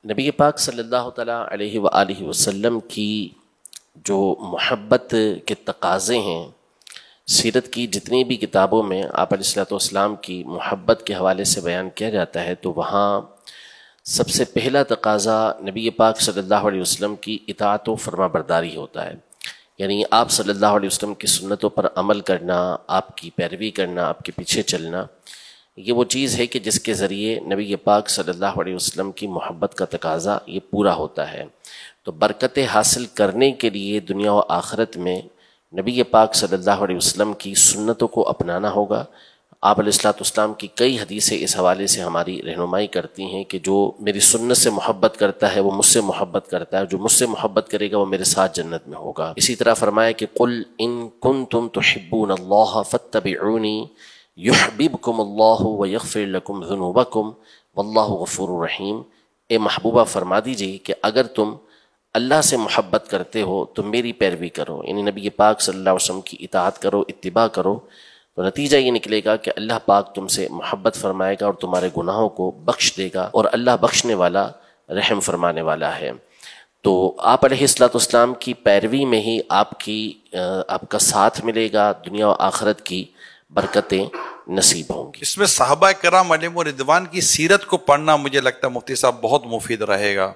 نبی پاک صلی اللہ تعالیٰ علیہ وآلہ وسلم کی جو محبت کے تقاضے ہیں، سیرت کی جتنی بھی کتابوں میں آپ علیہ الصلوۃ والسلام کی محبت کے حوالے سے بیان کیا جاتا ہے، تو وہاں سب سے پہلا تقاضا نبی پاک صلی اللہ علیہ وسلم کی اطاعت و فرما برداری ہوتا ہے. یعنی آپ صلی اللہ علیہ وسلم کی سنتوں پر عمل کرنا، آپ کی پیروی کرنا، آپ کے پیچھے چلنا، یہ وہ چیز ہے کہ جس کے ذریعے نبی پاک صلی اللہ علیہ وسلم کی محبت کا تقاضا یہ پورا ہوتا ہے. تو برکتیں حاصل کرنے کے لیے دنیا و آخرت میں نبی پاک صلی اللہ علیہ وسلم کی سنتوں کو اپنانا ہوگا. آپ علیہ الصلوۃ والسلام کی کئی حدیثیں اس حوالے سے ہماری رہنمائی کرتی ہیں کہ جو میری سنت سے محبت کرتا ہے وہ مجھ سے محبت کرتا ہے، جو مجھ سے محبت کرے گا وہ میرے ساتھ جنت میں ہوگا. اسی طرح فرمایا کہ قل ان کنتم تحبون اللہ فاتبعونی یحببکم اللہ ویغفر لکم ذنوبکم واللہ غفور رحیم. اے محبوبہ فرما دیجئے کہ اگر تم اللہ سے محبت کرتے ہو تو میری پیروی کرو، یعنی نبی پاک صلی اللہ علیہ وسلم کی اطاعت کرو، اتباع کرو، تو نتیجہ یہ نکلے گا کہ اللہ پاک تم سے محبت فرمائے گا اور تمہارے گناہوں کو بخش دے گا، اور اللہ بخشنے والا رحم فرمانے والا ہے. تو آپ علیہ الصلوۃ والسلام کی پیروی میں ہی آپ کا ساتھ ملے گا، دنیا و آخرت کی برکتیں نصیب ہوں گی. اس میں صحابہ کرام علیہم رضوان کی سیرت کو پڑھنا مجھے لگتا ہے مفتی صاحب بہت مفید رہے گا،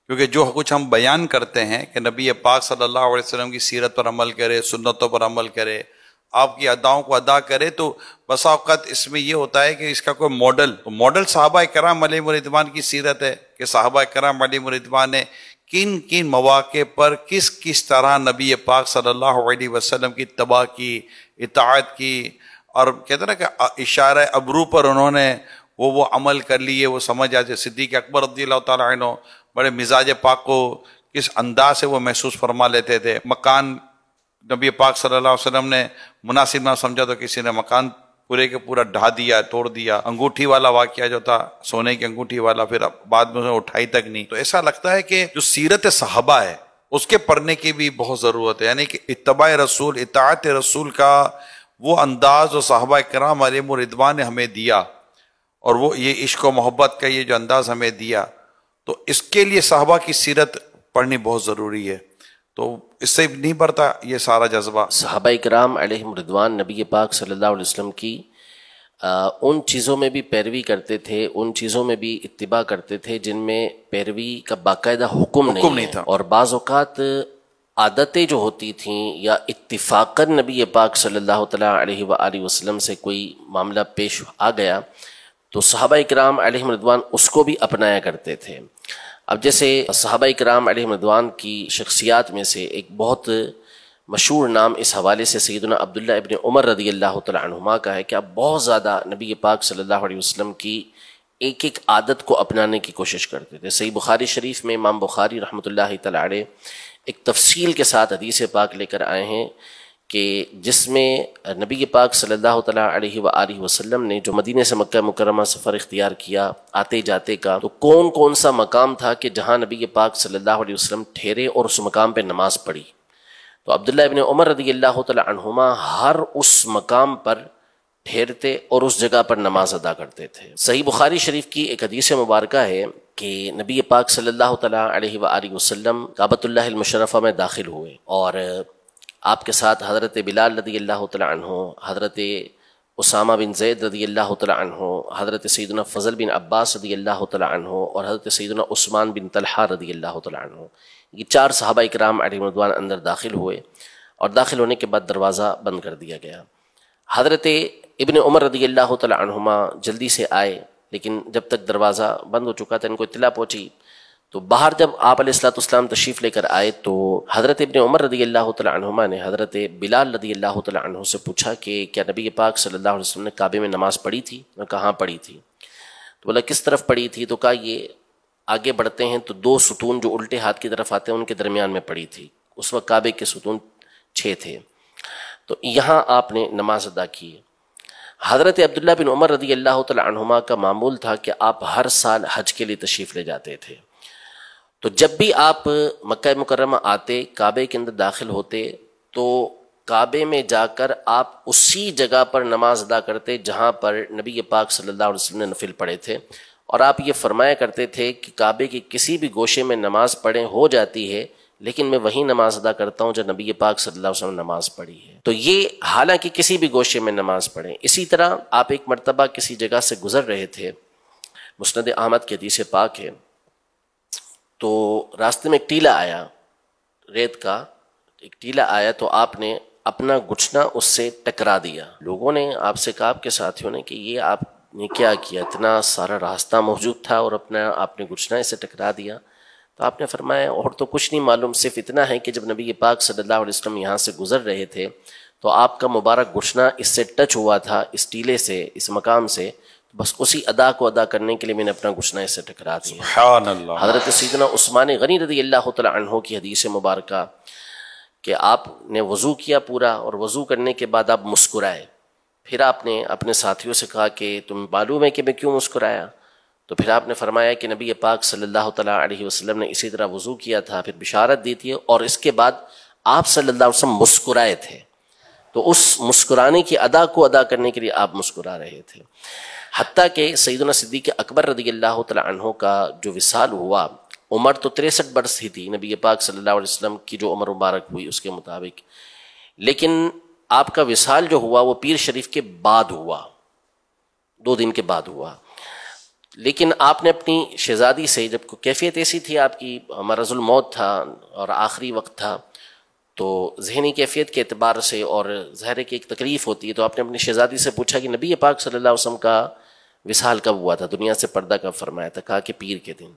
کیونکہ جو کچھ ہم بیان کرتے ہیں کہ نبی پاک صلی اللہ علیہ وسلم کی سیرت پر عمل کرے، سنتوں پر عمل کرے، آپ کی اداؤں کو ادا کرے، تو بسا اوقات اس میں یہ ہوتا ہے کہ اس کا کوئی ماڈل صحابہ کرام علیہم رضوان کی سیرت ہے کہ صحابہ کرام علیہم رضوان نے کن کن مواقع پر کس طرح نبی پاک صلی اللہ علیہ وسلم کی اتباع کی، اطاعت کی، اور کہتے ہیں نا کہ اشارہ ابرو پر انہوں نے وہ عمل کر لیے. وہ سمجھ آتے صدیق اکبر رضی اللہ تعالیٰ عنہ بڑے مزاج پاک کو کس انداز سے وہ محسوس فرما لیتے تھے. مکان نبی پاک صلی اللہ علیہ وسلم نے مناسب نہ سمجھا تو کسی نے مکان پورے کے پورا ڈھا دیا، توڑ دیا. انگوٹھی والا واقعہ جو تھا، سونے کی انگوٹھی والا، پھر بعد میں اسے اٹھائی تک نہیں. تو ایسا لگتا ہے کہ جو سیرت صحابہ ہے اس کے پڑھنے کی بھی بہت ضرورت ہے، یعنی کہ اتباع رسول، اطاعت رسول کا وہ انداز جو صحابہ کرام علیہم رضوان نے ہمیں دیا، اور وہ یہ عشق و محبت کا یہ جو انداز ہمیں دیا، تو اس کے لیے صحابہ کی سیرت پڑھنی بہت ضروری ہے. تو اس سے نہیں بڑھتا یہ سارا جذبہ. صحابہ کرام علیہم رضوان نبی پاک صلی اللہ علیہ وسلم کی ان چیزوں میں بھی پیروی کرتے تھے، ان چیزوں میں بھی اتباع کرتے تھے جن میں پیروی کا باقاعدہ حکم نہیں تھا، اور بعض اوقات عادتیں جو ہوتی تھیں یا اتفاقاً نبی پاک صلی اللہ تعالیٰ علیہ وآلہ وسلم سے کوئی معاملہ پیش آ گیا تو صحابہ کرام علیہم رضوان اس کو بھی اپنایا کرتے تھے. اب جیسے صحابہ کرام علیہم رضوان کی شخصیات میں سے ایک بہت مشہور نام اس حوالے سے سیدنا عبداللہ ابن عمر رضی اللہ تعالیٰ عنہما کا ہے کہ آپ بہت زیادہ نبی پاک صلی اللہ علیہ وسلم کی ایک ایک عادت کو اپنانے کی کوشش کرتے تھے. صحیح بخاری شریف میں امام بخاری رحمۃ اللہ تعالیٰ علیہ ایک تفصیل کے ساتھ حدیث پاک لے کر آئے ہیں کہ جس میں نبی پاک صلی اللہ تعالیٰ علیہ وآلہ وسلم نے جو مدینہ سے مکہ مکرمہ سفر اختیار کیا آتے جاتے کا، تو کون سا مقام تھا کہ جہاں نبی پاک صلی اللہ علیہ وسلم ٹھہرے اور اس مقام پہ نماز پڑھی. تو عبداللہ ابن عمر رضی اللہ تعالیٰ عنہما ہر اس مقام پر ٹھہرتے اور اس جگہ پر نماز ادا کرتے تھے. صحیح بخاری شریف کی ایک حدیث مبارکہ ہے کہ نبی پاک صلی اللہ تعالیٰ علیہ وآلہ وسلم کعبۃ اللہ المشرفہ میں داخل ہوئے، اور آپ کے ساتھ حضرت بلال رضی اللہ تعالیٰ عنہ، حضرت اسامہ بن زید رضی اللہ تعالیٰ عنہ، حضرت سیدنا فضل بن عباس رضی اللہ تعالیٰ عنہ، اور حضرت سیدنا عثمان بن طلحہ رضی اللہ تعالیٰ عنہ. یہ 4 صحابہ کرام علیہم رضوان اندر داخل ہوئے، اور داخل ہونے کے بعد دروازہ بند کر دیا گیا. حضرت ابن عمر رضی اللہ تعالیٰ عنہما جلدی سے آئے، لیکن جب تک دروازہ بند ہو چکا تھا ان کو اطلاع پہنچی. تو باہر جب آپ علیہ الصلوۃ والسلام تشریف لے کر آئے تو حضرت ابن عمر رضی اللہ تعالیٰ عنہما نے حضرت بلال رضی اللہ تعالیٰ عنہ سے پوچھا کہ کیا نبی پاک صلی اللہ علیہ وسلم نے کعبے میں نماز پڑھی تھی؟ کہاں پڑھی تھی؟ تو بولا کس طرف پڑھی تھی؟ تو کہا یہ آگے بڑھتے ہیں تو 2 ستون جو الٹے ہاتھ کی طرف آتے ہیں ان کے درمیان میں پڑھی تھی. اس وقت کعبے کے ستون 6 تھے، تو یہاں آپ نے نماز ادا کی. حضرت عبداللہ بن عمر رضی اللہ تعالیٰ عنہما کا معمول تھا کہ آپ ہر سال حج کے لیے تشریف لے جاتے تھے. تو جب بھی آپ مکہ مکرمہ آتے، کعبے کے اندر داخل ہوتے، تو کعبے میں جا کر آپ اسی جگہ پر نماز ادا کرتے جہاں پر نبی پاک صلی اللہ علیہ وسلم نے نفل پڑھے تھے، اور آپ یہ فرمایا کرتے تھے کہ کعبے کی کسی بھی گوشے میں نماز پڑھیں ہو جاتی ہے، لیکن میں وہی نماز ادا کرتا ہوں جو نبی پاک صلی اللہ علیہ وسلم نے نماز پڑھی ہے۔ تو یہ حالانکہ کسی بھی گوشے میں نماز پڑھیں۔ اسی طرح آپ ایک مرتبہ کسی جگہ سے گزر رہے تھے، مسند احمد کی حدیث پاک ہے، تو راستے میں ایک ٹیلا آیا، ریت کا ایک ٹیلا آیا، تو آپ نے اپنا گھٹنا اس سے ٹکرا دیا۔ لوگوں نے آپ سے کہا، آپ کے ساتھیوں نے، کہ یہ آپ نے کیا کیا، اتنا سارا راستہ موجود تھا اور آپ نے گھٹنا اس سے ٹکرا دیا۔ تو آپ نے فرمایا اور تو کچھ نہیں معلوم، صرف اتنا ہے کہ جب نبی پاک صلی اللہ علیہ وسلم یہاں سے گزر رہے تھے تو آپ کا مبارک گھٹنا اس سے ٹچ ہوا تھا، اس ٹیلے سے، اس مقام سے، بس اسی ادا کو ادا کرنے کے لیے میں نے اپنا گھٹنا اس سے ٹکرا دیا۔ سبحان اللہ۔ حضرت سیدنا عثمان غنی رضی اللہ تعالی عنہ کی حدیث مبارکہ کہ آپ نے وضو کیا پورا، اور وضو کرنے کے بعد آپ مسکرائے، پھر آپ نے اپنے ساتھیوں سے کہا کہ تم معلوم ہے کہ میں کیوں مسکرایا؟ تو پھر آپ نے فرمایا کہ نبی پاک صلی اللہ تعالیٰ علیہ وسلم نے اسی طرح وضو کیا تھا، پھر بشارت دی تھی، اور اس کے بعد آپ صلی اللہ علیہ وسلم مسکرائے تھے، تو اس مسکرانے کی ادا کو ادا کرنے کے لیے آپ مسکرا رہے تھے۔ حتیٰ کہ سیدنا صدیق اکبر رضی اللہ تعالیٰ عنہ کا جو وصال ہوا، عمر تو 63 برس ہی تھی نبی پاک صلی اللہ علیہ وسلم کی جو عمر مبارک ہوئی اس کے مطابق، لیکن آپ کا وصال جو ہوا وہ پیر شریف کے بعد ہوا، 2 دن کے بعد ہوا۔ لیکن آپ نے اپنی شہزادی سے، جب کیفیت ایسی تھی آپ کی، مرض الموت تھا اور آخری وقت تھا، تو ذہنی کیفیت کے اعتبار سے اور ظاہر کی ایک تکلیف ہوتی ہے، تو آپ نے اپنی شہزادی سے پوچھا کہ نبی پاک صلی اللہ علیہ وسلم کا وصال کب ہوا تھا، دنیا سے پردہ کب فرمایا تھا؟ کہا کہ پیر کے دن۔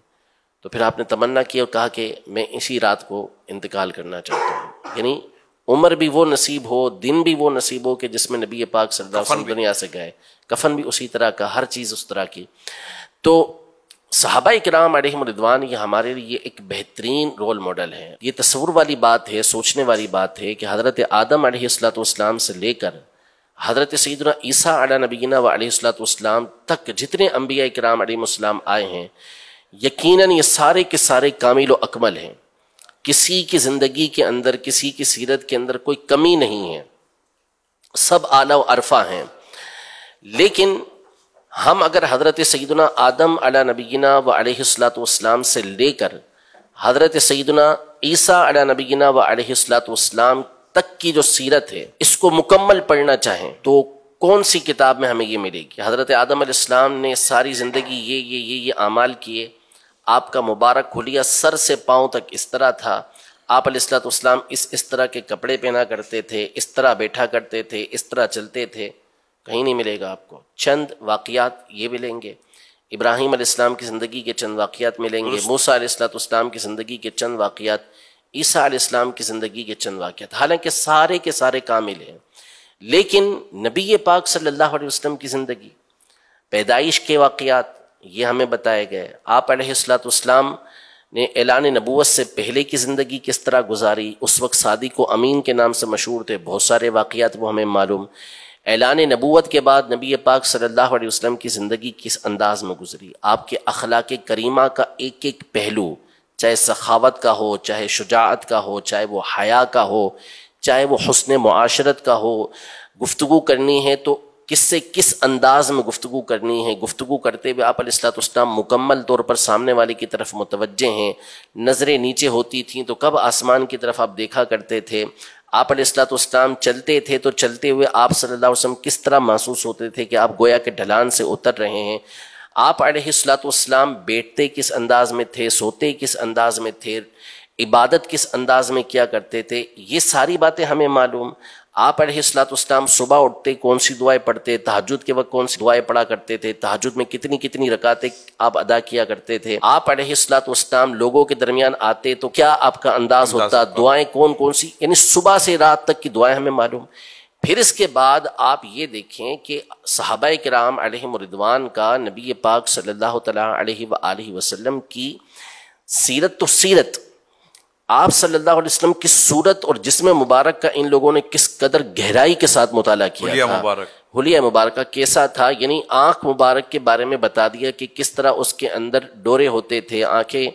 تو پھر آپ نے تمنا کی اور کہا کہ میں اسی رات کو انتقال کرنا چاہتا ہوں، یعنی عمر بھی وہ نصیب ہو، دن بھی وہ نصیب ہو کہ جس میں نبی پاک صلی اللہ علیہ وسلم دنیا سے گئے، کفن بھی اسی طرح کا، ہر چیز اس طرح کی۔ تو صحابہ کرام علیہم رضوان یہ ہمارے لیے ایک بہترین رول ماڈل ہیں۔ یہ تصور والی بات ہے، سوچنے والی بات ہے کہ حضرت آدم علیہ السلام سے لے کر حضرت سیدنا عیسیٰ علیہ نبینا و علیہ السلام تک جتنے انبیاء کرام علیہ السلام آئے ہیں، یقیناً یہ سارے کے سارے کامل و اکمل ہیں، کسی کی زندگی کے اندر، کسی کی سیرت کے اندر کوئی کمی نہیں ہے، سب اعلیٰ و عرفہ ہیں۔ لیکن ہم اگر حضرت سیدنا آدم علیہ نبینا و علیہ السلام سے لے کر حضرت سیدنا عیسیٰ علیہ نبینا و علیہ السلام تک کی جو سیرت ہے اس کو مکمل پڑھنا چاہیں تو کون سی کتاب میں ہمیں یہ ملے گی؟ حضرت آدم علیہ السلام نے ساری زندگی یہ اعمال کیے، آپ کا مبارک حلیہ سر سے پاؤں تک اس طرح تھا، آپ علیہ السلام اس طرح کے کپڑے پہنا کرتے تھے، اس طرح بیٹھا کرتے تھے، اس طرح چلتے تھے، کہیں نہیں ملے گا آپ کو۔ چند واقعات یہ ملیں گے، ابراہیم علیہ السلام کی زندگی کے چند واقعات ملیں گے، موسیٰ علیہ السلام کی زندگی کے چند واقعات، عیسیٰ علیہ السلام کی زندگی کے چند واقعات، حالانکہ سارے کے سارے کامل ہیں۔ لیکن نبی پاک صلی اللہ علیہ وسلم کی زندگی، پیدائش کے واقعات یہ ہمیں بتائے گئے، آپ علیہ السلام نے اعلان نبوت سے پہلے کی زندگی کس طرح گزاری، اس وقت صادق و امین کے نام سے مشہور تھے، بہت سارے واقعات وہ ہمیں معلوم۔ اعلان نبوت کے بعد نبی پاک صلی اللہ علیہ وسلم کی زندگی کس انداز میں گزری، آپ کے اخلاق کریمہ کا ایک ایک پہلو، چاہے سخاوت کا ہو، چاہے شجاعت کا ہو، چاہے وہ حیا کا ہو، چاہے وہ حسن معاشرت کا ہو، گفتگو کرنی ہے تو کس سے کس انداز میں گفتگو کرنی ہے، گفتگو کرتے ہوئے آپ علیہ السلام مکمل طور پر سامنے والے کی طرف متوجہ ہیں، نظریں نیچے ہوتی تھیں تو کب آسمان کی طرف آپ دیکھا کرتے تھے، آپ علیہ السلام چلتے تھے تو چلتے ہوئے آپ صلی اللہ علیہ وسلم کس طرح محسوس ہوتے تھے کہ آپ گویا کے ڈھلان سے اتر رہے ہیں، آپ علیہ السلام بیٹھتے کس انداز میں تھے، سوتے کس انداز میں تھے، عبادت کس انداز میں کیا کرتے تھے، یہ ساری باتیں ہمیں معلوم۔ آپ علیہ السلام صبح اٹھتے کون سی دعائیں پڑھتے، تہجد کے وقت کون سی دعائیں پڑھا کرتے تھے، تہجد میں کتنی کتنی رکعتیں آپ ادا کیا کرتے تھے، آپ علیہ السلام لوگوں کے درمیان آتے تو کیا آپ کا انداز ہوتا، دعائیں کون کون سی، یعنی صبح سے رات تک کی دعائیں ہمیں معلوم۔ پھر اس کے بعد آپ یہ دیکھیں کہ صحابہ کرام علیہم رضوان کا نبی پاک صلی اللہ تعالیٰ علیہ وآلہ وسلم کی سیرت تو سیرت، آپ صلی اللہ علیہ وسلم کی صورت اور جسم مبارک کا ان لوگوں نے کس قدر گہرائی کے ساتھ مطالعہ کیا تھا، حلیہ مبارکہ کیسا تھا، یعنی آنکھ مبارک کے بارے میں بتا دیا کہ کس طرح اس کے اندر ڈورے ہوتے تھے، آنکھیں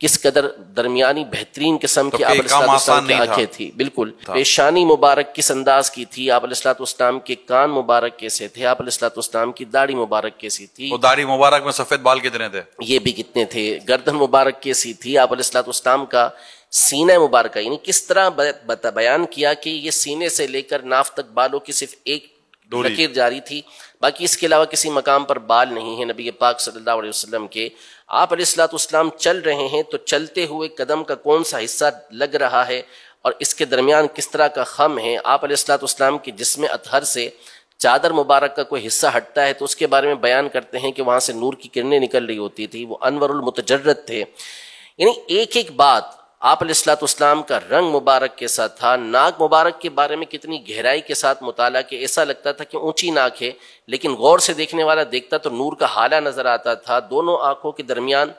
کس قدر درمیانی بہترین قسم کی آپ علیہ السلام کی آنکھیں تھی، بالکل پیشانی مبارک کس انداز کی تھی، آپ علیہ السلام کے کان مبارک کیسے تھے، آپ علیہ السلام کی داڑھی مبارک کیسی تھی، وہ داڑھی مبارک میں سفید بال کتنے تھے، یہ بھی کتنے تھے، گردن مبارک کیسی تھی، آپ علیہ السلام کا سینہ مبارکہ، یعنی کس طرح بیان کیا کہ یہ سینے سے لے کر ناف تک بالوں کی صرف ایک لکیر جاری تھی، باقی اس کے علاوہ کسی مقام پر بال نہیں ہیں نبی پاک صلی اللہ علیہ وسلم کے۔ آپ علیہ السلام چل رہے ہیں تو چلتے ہوئے قدم کا کون سا حصہ لگ رہا ہے اور اس کے درمیان کس طرح کا خم ہے، آپ علیہ السلام کے جسم اطہر سے چادر مبارک کا کوئی حصہ ہٹتا ہے تو اس کے بارے میں بیان کرتے ہیں کہ وہاں سے نور کی کرنیں نکل رہی ہوتی تھی، وہ انور المتجرد تھے، یعنی ایک ایک بات آپ علیہ السلام کا رنگ مبارک کے ساتھ تھا، ناک مبارک کے بارے میں کتنی گہرائی کے ساتھ مطالعہ کہ ایسا لگتا تھا کہ اونچی ناک ہے، لیکن غور سے دیکھنے والا دیکھتا تو نور کا حالہ نظر آتا تھا، دونوں آنکھوں کے درمیان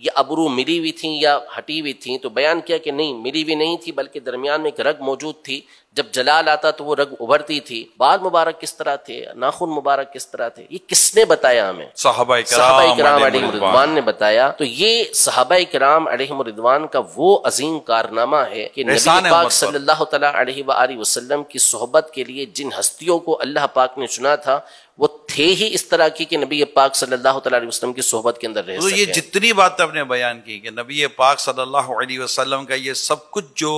یہ ابرو ملی ہوئی تھیں یا ہٹی ہوئی تھیں، تو بیان کیا کہ نہیں ملی ہوئی نہیں تھی بلکہ درمیان میں ایک رگ موجود تھی، جب جلال آتا تو وہ رگ ابھرتی تھی، بال مبارک کس طرح تھے، ناخن مبارک کس طرح تھے، یہ کس نے بتایا ہمیں؟ صحابہ کرام علیہم رضوان نے بتایا۔ تو یہ صحابہ کرام علیہم رضوان کا وہ عظیم کارنامہ ہے کہ نبی پاک صلی اللہ تعالیٰ علیہ وآلہ وسلم کی صحبت کے لیے جن ہستیوں کو اللہ پاک نے چنا تھا وہ تھے ہی اس طرح کی کہ نبی پاک صلی اللہ تعالیٰ علیہ وسلم کی صحبت کے اندر رہ سکے۔ تو یہ جتنی بات آپ نے بیان کی کہ نبی پاک صلی اللہ علیہ وسلم کا یہ سب کچھ جو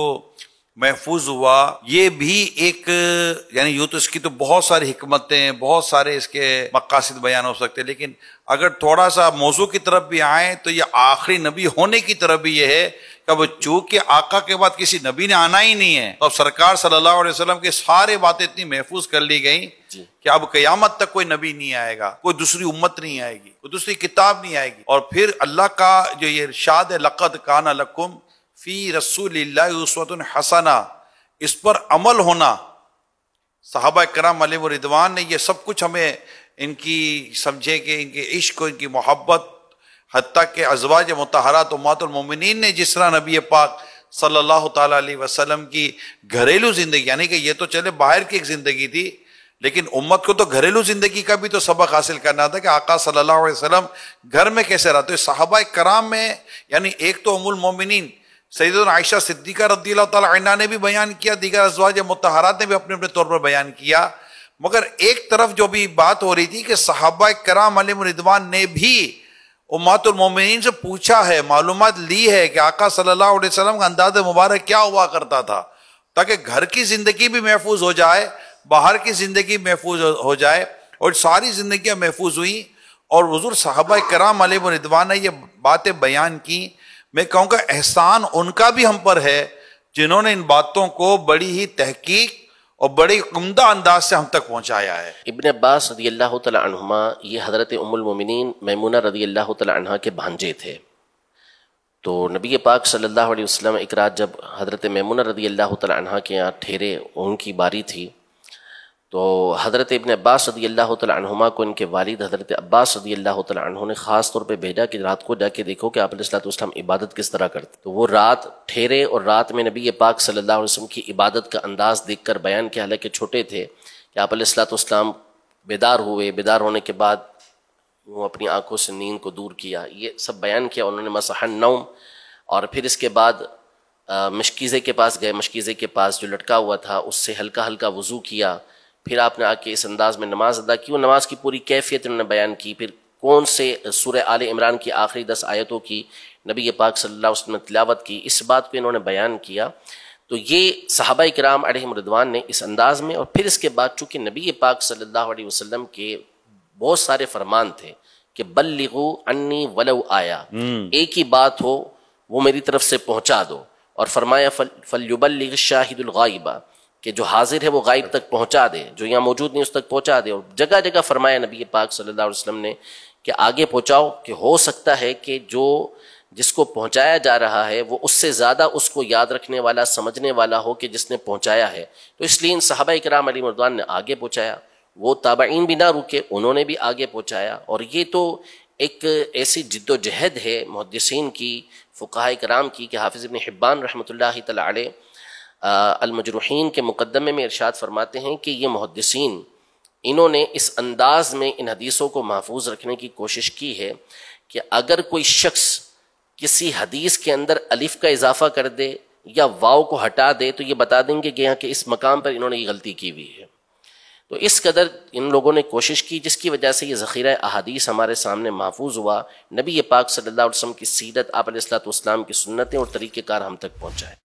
محفوظ ہوا، یہ بھی ایک یعنی یوں تو اس کی تو بہت ساری حکمتیں، بہت سارے اس کے مقاصد بیان ہو سکتے، لیکن اگر تھوڑا سا موضوع کی طرف بھی آئیں تو یہ آخری نبی ہونے کی طرف بھی یہ ہے کہ اب چونکہ آقا کے بعد کسی نبی نے آنا ہی نہیں ہے تو اب سرکار صلی اللہ علیہ وسلم کے سارے باتیں اتنی محفوظ کر لی گئیں کہ اب قیامت تک کوئی نبی نہیں آئے گا، کوئی دوسری امت نہیں آئے گی، کوئی دوسری کتاب نہیں آئے گی، اور پھر اللہ کا جو یہ ارشاد ہے لقد کان لکم فی رسول اللہ اسوۃ حسنہ، اس پر عمل ہونا، صحابہ کرام علیہم رضوان نے یہ سب کچھ ہمیں ان کی سمجھے کہ ان کے عشق و ان کی محبت، حتیٰ کہ ازواج مطہرات امہات المومنین نے جس طرح نبی پاک صلی اللہ تعالیٰ علیہ وسلم کی گھریلو زندگی، یعنی کہ یہ تو چلے باہر کی ایک زندگی تھی لیکن امت کو تو گھریلو زندگی کا بھی تو سبق حاصل کرنا تھا کہ آقا صلی اللہ علیہ وسلم گھر میں کیسے رہتے۔ صحابہ کرام میں یعنی ایک تو ام المومنین سیدنا عائشہ صدیقہ رضی اللہ تعالیٰ عنہا نے بھی بیان کیا، دیگر ازواج مطہرات نے بھی اپنے اپنے طور پر بیان کیا، مگر ایک طرف جو بھی بات ہو رہی تھی کہ صحابہ کرام علیہم رضوان نے بھی امہات المومنین سے پوچھا ہے، معلومات لی ہے کہ آقا صلی اللہ علیہ وسلم کا انداز مبارک کیا ہوا کرتا تھا، تاکہ گھر کی زندگی بھی محفوظ ہو جائے، باہر کی زندگی محفوظ ہو جائے، اور ساری زندگیاں محفوظ ہوئیں۔ اور حضور صحابہ کرام علیہم رضوان نے یہ باتیں بیان کی، میں کہوں گا احسان ان کا بھی ہم پر ہے جنہوں نے ان باتوں کو بڑی ہی تحقیق اور بڑی عمدہ انداز سے ہم تک پہنچایا ہے۔ ابن عباس رضی اللہ تعالی عنہما یہ حضرت ام المومنین میمونہ رضی اللہ تعالی عنہا کے بھانجے تھے، تو نبی پاک صلی اللہ علیہ وسلم ایک رات جب حضرت میمونہ رضی اللہ تعالی عنہا کے یہاں ٹھہرے، ان کی باری تھی، تو حضرت ابن عباس رضی اللہ تعالی عنہما کو ان کے والد حضرت عباس رضی اللہ تعالی عنہ نے خاص طور پہ بھیجا کہ رات کو جا کے دیکھو کہ آپ علیہ السلام عبادت کس طرح کرتے۔ تو وہ رات ٹھہرے اور رات میں نبی پاک صلی اللہ علیہ وسلم کی عبادت کا انداز دیکھ کر بیان کیا، حالانکہ چھوٹے تھے، کہ آپ علیہ السلام بیدار ہوئے، بیدار ہونے کے بعد وہ اپنی آنکھوں سے نیند کو دور کیا، یہ سب بیان کیا انہوں نے مسح النوم، اور پھر اس کے بعد مشکیزے کے پاس گئے، مشکیزے کے پاس جو لٹکا ہوا تھا اس سے ہلکا ہلکا وضو کیا، پھر آپ نے آ کے اس انداز میں نماز ادا کی، وہ نماز کی پوری کیفیت انہوں نے بیان کی، پھر کون سے سورہ آل عمران کی آخری 10 آیتوں کی نبی پاک صلی اللہ علیہ وسلم نے تلاوت کی، اس بات کو انہوں نے بیان کیا۔ تو یہ صحابہ کرام علیہم رضوان نے اس انداز میں، اور پھر اس کے بعد چونکہ نبی پاک صلی اللہ علیہ وسلم کے بہت سارے فرمان تھے کہ بلغوا عنی ولو آیا، ایک ہی بات ہو وہ میری طرف سے پہنچا دو، اور فرمایا فلیبلغ الشاہد الغائبہ، کہ جو حاضر ہے وہ غائب تک پہنچا دے، جو یہاں موجود نہیں اس تک پہنچا دے، اور جگہ جگہ فرمایا نبی پاک صلی اللہ علیہ وسلم نے کہ آگے پہنچاؤ، کہ ہو سکتا ہے کہ جس کو پہنچایا جا رہا ہے وہ اس سے زیادہ اس کو یاد رکھنے والا، سمجھنے والا ہو کہ جس نے پہنچایا ہے، تو اس لیے ان صحابہ کرام علیہم رضوان نے آگے پہنچایا، وہ تابعین بھی نہ رکے، انہوں نے بھی آگے پہنچایا، اور یہ تو ایک ایسی جد و جہد ہے محدثین کی، فقہاء کرام کی، کہ حافظ ابن حبان رحمۃ اللہ تعالی علیہ المجروحین کے مقدمے میں ارشاد فرماتے ہیں کہ یہ محدثین انہوں نے اس انداز میں ان حدیثوں کو محفوظ رکھنے کی کوشش کی ہے کہ اگر کوئی شخص کسی حدیث کے اندر الف کا اضافہ کر دے یا واو کو ہٹا دے تو یہ بتا دیں گے کہ یہاں کہ اس مقام پر انہوں نے یہ غلطی کی ہوئی ہے. تو اس قدر ان لوگوں نے کوشش کی جس کی وجہ سے یہ ذخیرہ احادیث ہمارے سامنے محفوظ ہوا. نبی پاک صلی اللہ علیہ وسلم کی سیرت، آپ علیہ الصلوۃ والسلام کی سنتیں اور طریقہ کار ہم تک پہنچائے.